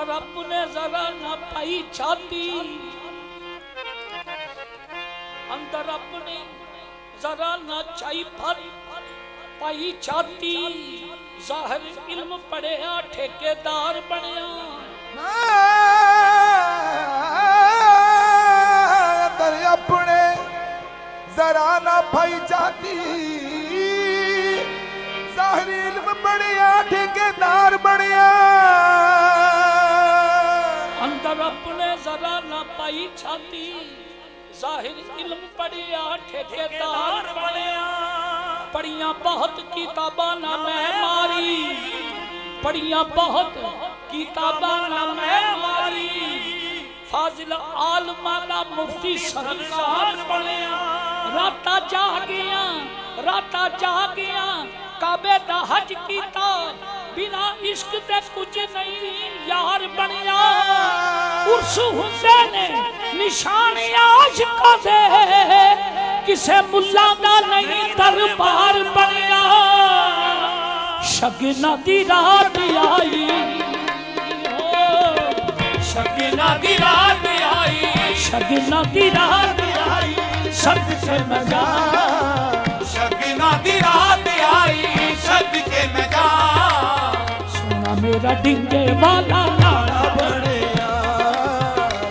अंदर अपने जरा ना पाई छाती, अंदर अपने जरा ना चाई फल पाई छाती, जाहिर इल्म पढ़िया ठेकेदार बनया। अंदर अपने जरा ना पाई छाती, जाहिर इल्म पढ़िया ठेकेदार बनया। अंदर अपने जरा ना पाई छाती, जाहिर इल्म पढ़िया ठेकेदार बनया। पढ़िया बहुत किताबा ना मैं मारी, पढ़िया बहुत किताबा ना मैं मारी, फाजिल आलमा दा मुफ्ती सरकार बनया। राता जागिया राता जागिया काबे दा हज कीता, बिना इश्क दे कुछ नहीं यार बनया। उर्स हुसैन निशान आशिकां दे, किसे मुल्ला दा नहीं दरबार बनया। शगना दी रात आई, शगना दी रात आई, शगना दी रात आई, सद से मजा। शगना दी रात आई, सद के मैं जा। सोना मेरा डिंगे वाला लाड़ा बनया,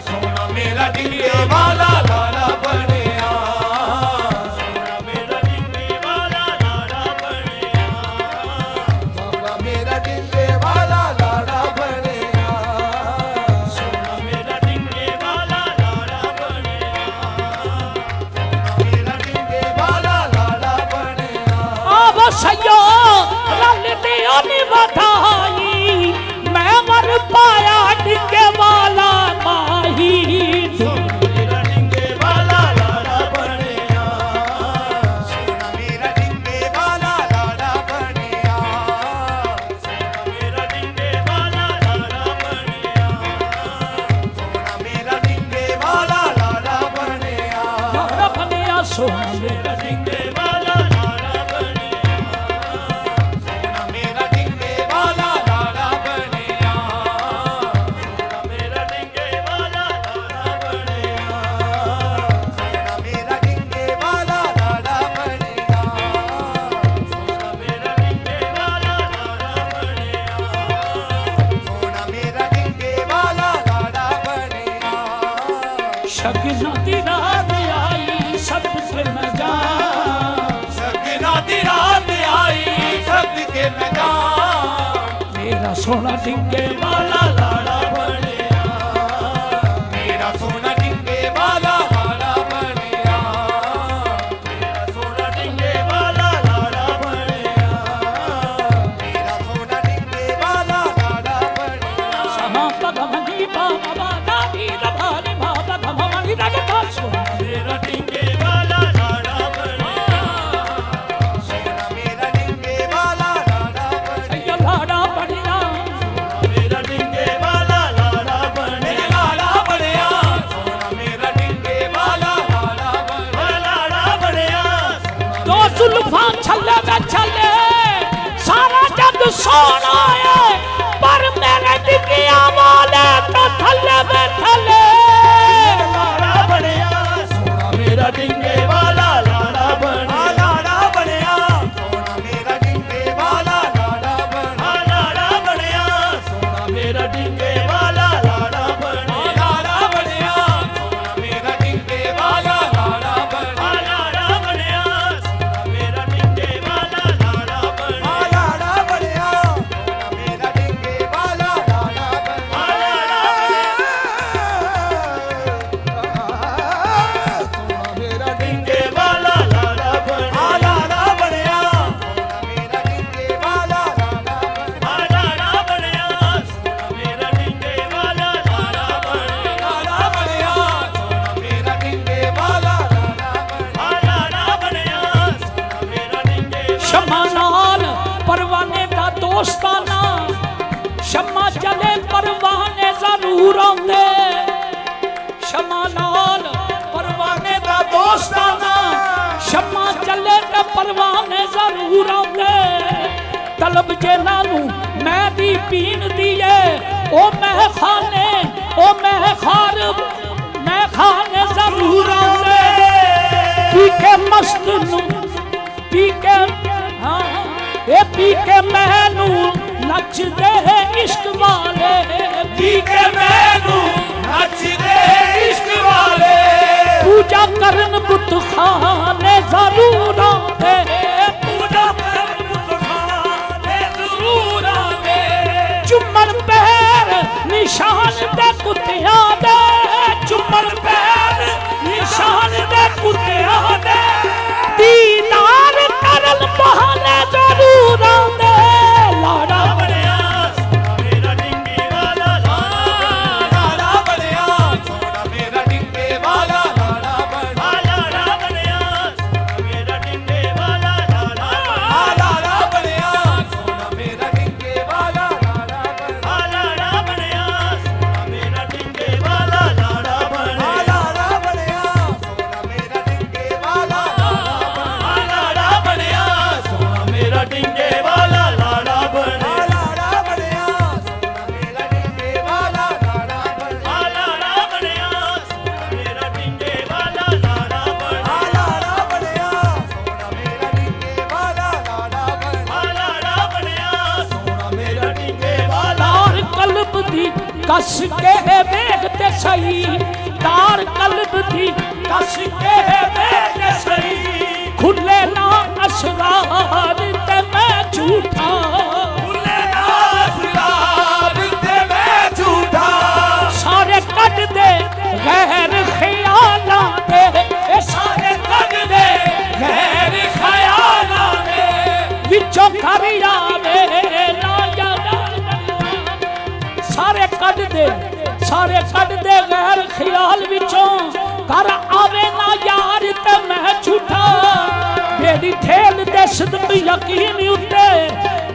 सोना मेरा डिंगे वाला लाड़ा बनया, सोना मेरा डिंगे वाला लाड़ा बनया, सोना मेरा डिंगे वाला लाड़ा बनया, सोना मेरा डिंगे वाला लाड़ा बनया, सोना मेरा डिंगे वाला लाड़ा बनया। अब सयो रल दियो नी बधाई, मैं मर पाया डिंगे वाला माही। मेरा डिंगे वाला लाड़ा बनया, सोना मेरा डिंगे वाला लाड़ा बनया, सोना मेरा डिंगे वाला लाड़ा बनया, सोना मेरा डिंगे वाला लाड़ा बनया, लाड़ा बनया सोना मेरा डिंगे वाला लाड़ा बनया, सोना मेरा डिंगे वाला लाड़ा बनया, सोना मेरा डिंगे वाला लाड़ा बनया, सोना मेरा डिंगे वाला लाड़ा बनया, सोना मेरा डिंगे वाला लाड़ा बनया, सोना मेरा डिंगे वाला लाड़ा बनया। शगना दी रात आई, सब से मजा। शगना दी रात आई, सद के मैं जा। मेरा सोना डिंगे वाला लाड़ा बनया, मेरा सोना डिंगे वाला लाड़ा बनया, मेरा सोना डिंगे वाला लाड़ा बनया, मेरा सोना डिंगे वाला लाड़ा बनया। समा पगमनी बाबा दादी रभानी बाबा धमनी लगता सोना मेरा डिंगे वाला लाड़ा बनया, सोना मेरा डिंगे वाला लाड़ा बनया, ये लाड़ा बढ़िया। मेरा डिंगे वाला लाड़ा बनया, लाड़ा बनया, सोना मेरा डिंगे वाला लाड़ा बनया, लाड़ा बनया, दो जुल्फां छल्ले में छल्ले, सारा जग सोना है, पर मेरे डिंगिया वाले तो थल्ले में थल्ले। लाड़ा बनया, सोना मेरा डिंगे वाला लाड़ा बनया, लाड़ा बनया, सोना मेरा डिंगे वाला लाड़ा बनया, लाड़ा बनया, सोना मेरा डिंगे वाला लाड़ा बनया, लाड़ा बनया, सोना मेरा डिंगे वाला लाड़ा बनया, लाड़ा बनया, सोना मेरा डिंगे वाला लाड़ा बनया, लाड़ा बनया, सोना मेरा डिंगे वाला लाड़ा बनया, लाड़ा दोस्ताना शम्मा चले परवाने जरूर आंदे, शम्मा नाल परवाने दा दोस्ताना शम्मा चले ते परवाने जरूर आंदे। तलब जे नानू मैं दी पीन दिए ओ मैं खाने जरूर आंदे पी के मस्त नू पी के हाँ ये पी के मैनू नच दे इश्क वाले पी के मैनू नच दे इश्क वाले पूजा करन बुत खाने जरूर आंदे पूजा करन बुत खाने जरूर आंदे चुम्मन पैर निशान दे कुत्तियां दे चुम्मन पैर निशान दे कुत्तियां दे दीदार करन बहाने जरूर आंदे लाड़ा बनया सोना मेरा डिंगे वाला लाड़ा बनया सोना मेरा डिंगे वाला लाड़ा बनया सोना मेरा डिंगे वाला लाड़ा बनया सोना मेरा डिंगे वाला लाड़ा बनया सोना मेरा डिंगे वाला लाड़ा बनया सोना मेरा डिंगे वाला लाड़ा बनया सोना मेरा डिंगे वाला लाड़ा बनया सोना मेरा डिंगे वाला लाड़ा बनया सोना मेरा डिंगे वाला लाड़ा बनया सोना मेरा डिंगे वाला लाड़ा बनया सोना मेरा डिंगे वाला तार कल्ब दी कस के वेखते सही तार कल्ब दी कस के वेखते सही खुले ना असरार ते मैं झूठा खुले ना असरार ते मैं झूठा सारे कट दे गैर ख्यालां दे ए सारे कट दे गैर ख्यालां दे विचों कर आवे ना सारे कट दे गैर ख्याल विचों कर आवे ना यार ते मैं झूठा मेरी ठेल दे सिद्क यकीन उते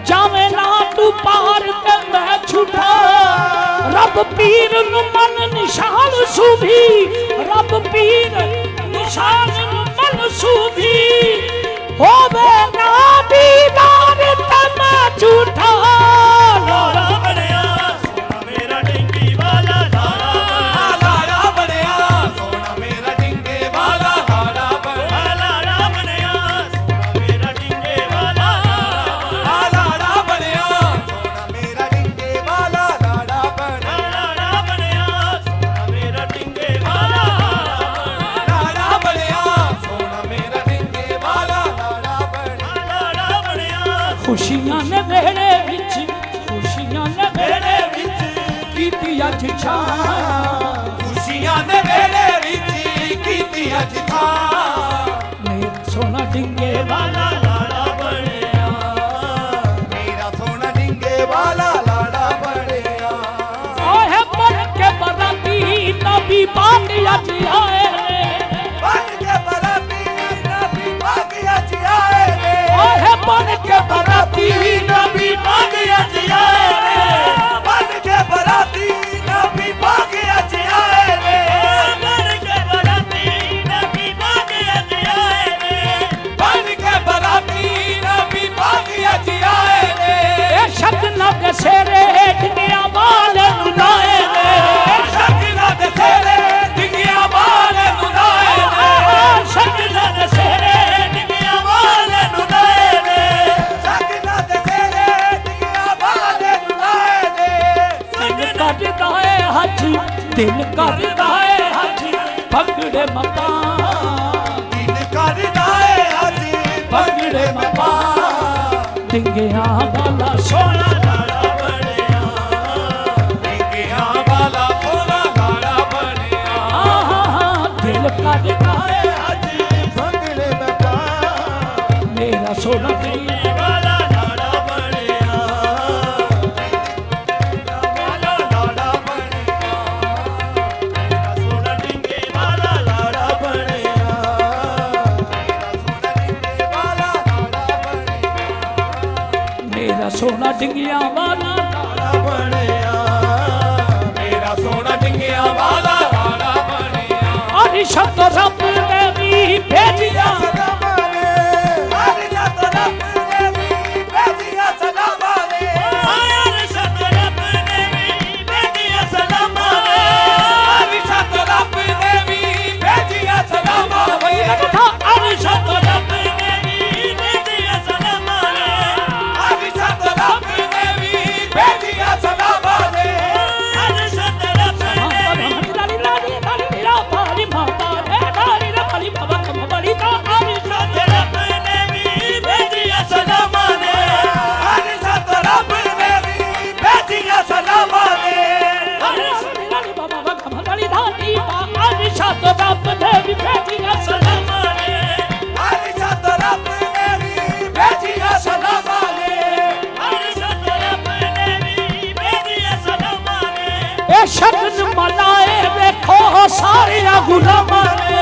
जावे ना तू पार ते मैं झूठा रब पीर नु मन निशान सूभी रब पीर निशान नु मन सूभी होवे ना दीदार ते मैं झूठा लाड़ा बनया सोना मेरा डिंगे वाला लाड़ा बनया सोना मेरा डिंगे वाला लाड़ा बनया सोना मेरा डिंगे वाला लाड़ा बनया सोना मेरा डिंगे वाला लाड़ा बनया सोना मेरा डिंगे वाला लाड़ा बनया सोना मेरा डिंगे वाला लाड़ा बनया खुशियां ने मेरे विच खुशियां ने मेरे विच कीती अज छां खुशियां दे मेले विच कीती अज था मेरा सोना डिंगे वाला लाड़ा बनया मेरा सोना डिंगे वाला लाड़ा बनया ओहे बन के बराती नबी पाक अज आए ने बन के बराती नबी पाक अज आए ने ओहे बन के बराती नबी पाक अज आए ने बन के बराती नबी पाक अज आए ने बन के बराती नबी पाक अज आए ने बन के बराती नबी पाक अज आए ने ए शगना दे सेरे डिंगिया वाले नुलाए ने शगना दे सेरे डिंगिया वाले नुलाए ने शगना दे सेरे डिंगिया वाले नुलाए ने शगना दे सेरे डिंगिया वाले नुलाए ने दिल करदा है हाजी दिल करदा है हाजी भंगड़े मकान दिल करदा है हाजी भंगड़े मकान डिंगिया वाला सोना लाड़ा बनया डिंगिया वाला सोना लाड़ा बनया दिल करदा है हाजी भंगड़े में पा मेरा सोना डिंगिया वाला लाड़ा बनया वाला लाड़ा बनया मेरा सोना डिंगे वाला लाड़ा बनया मेरा सोना डिंगे वाला लाड़ा बनया मेरा सोना डिंगिया वाला मेरा सोना डिंगिया वाला लाड़ा बनया और शब्द रब ने भी भेजिया सदा सारे गुलामां ने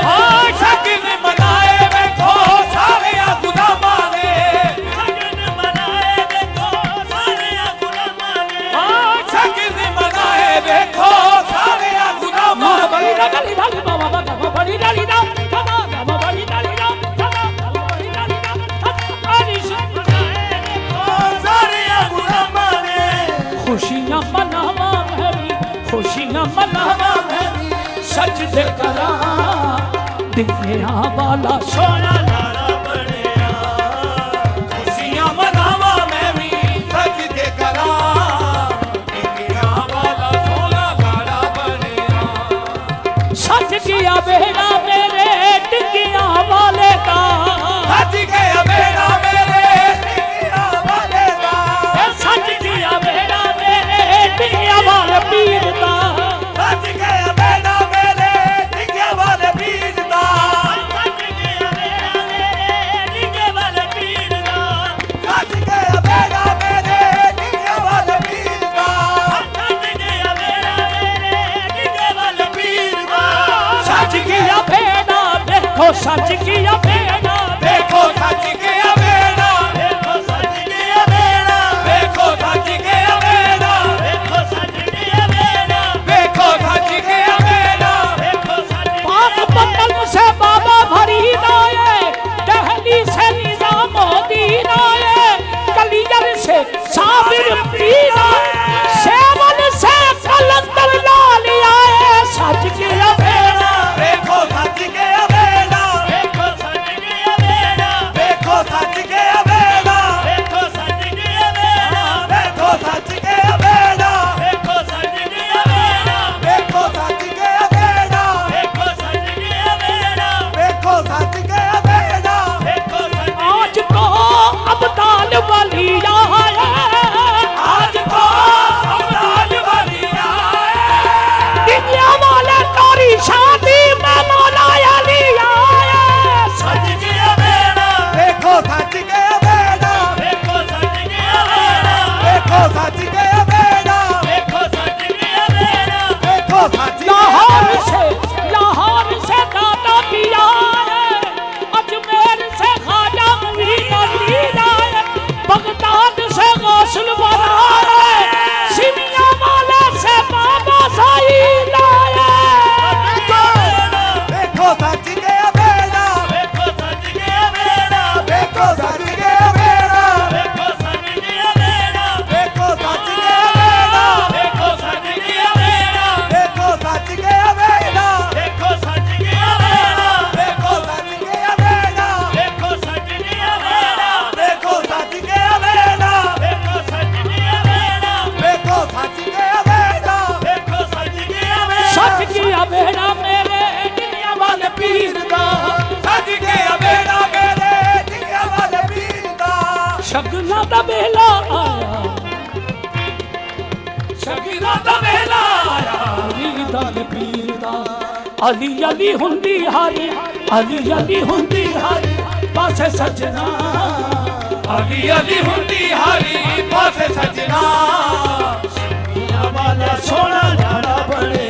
शगन मनाए देखो सारे गुलामां ने शगन मनाए देखो सारे गुलामां ने शगन मनाए देखो सारे गुलामां ने बड़ी डाली डाली बाबा बाबा बड़ी डाली दा बाबा बड़ी डाली दा बाबा बड़ी डाली दा आनी सब मनाए देखो सारे गुलामां ने खुशियां मनावा मैं भी खुशियां मनावा मैं भी सजदे करा दिखया वाला सोना लाड़ा बनिया खुशियां मनावा मैं भी सजदे करा दिखया वाला सोना लाड़ा बनिया सज गया बेड़ा मेरे डिगिया वाले का सज गया बेड़ा मेरे डिगिया वाले दा सज गया बेड़ा मेरे डिगिया वाले पीर का सज गया बेड़ा मेरे डिगिया वाले पीर दा सज गया बेड़ा मेरे डिगिया वाले पीर दा सज गया बेड़ा मेरे डिगिया वाले पीर दा सज गया बेड़ा मेरे डिगिया वाले पीर दा सज गया बेड़ा देखो सज गया बेड़ा देखो सज गया बेड़ा देखो सज गया बेड़ा देखो सज गया बेड़ा देखो सज गया बेड़ा देखो सज गया बेड़ा देखो सज पाक पत्तल से बाबा फरीद आए दहली से निजामुद्दीन आए कलियर से साबिर पीर आए सेवन से कलंदर लाल आए सज गया बेड़ा देखो सज गया बेड़ा देखो सज गया बेड़ा देखो सज गया बेड़ा देखो सज गया बेड़ा देखो सज गया बेड़ा देखो सज गया बेड़ा देखो सज गया बेड़ा देखो सज गया बेड़ा देखो सज गया बेड़ा देखो सज आज तो अब्दाल वाली आए आज तो अब्दाल वाली आए दुनिया वाले तोरी शादी में मौला अली आए सज गया बेड़ा देखो सज गया बेड़ा देखो सज गया बेड़ा देखो सज गया बेड़ा देखो सज गया बेड़ा देखो सज लाहौर से दादा भी आए अजमेर से ख्वाजा मुईन अलीन आए बगदाद से गौसुल वरा आए सिमिया वाले से बाबा सईद आए देखो सज गया बेड़ा देखो सज गया बेड़ा देखो सज गया बेड़ा देखो सज गया बेड़ा देखो सज गया बेड़ा देखो सज गया बेड़ा देखो सज गया बेड़ा देखो सज गया बेड़ा देखो सज गया बेड़ा देखो सज गया बेड़ा देखो सज गया बेड़ा देखो सज गया बेड़ा देखो सज गया बेड़ा देखो सज गया बेड़ा सच किया बेड़ा मेरे दुनिया वाले पीर दा सज गया बेड़ा मेरे डिगिया वाले पीर दा शगना दा बेला आया शगना दा बेला आया दा पीर दा अली अली हुंदी हारी अली अली हुंदी हारी पासे सजना अली अली हुंदी हारी पासे सजना सिमिया वाला सोना लाड़ा बने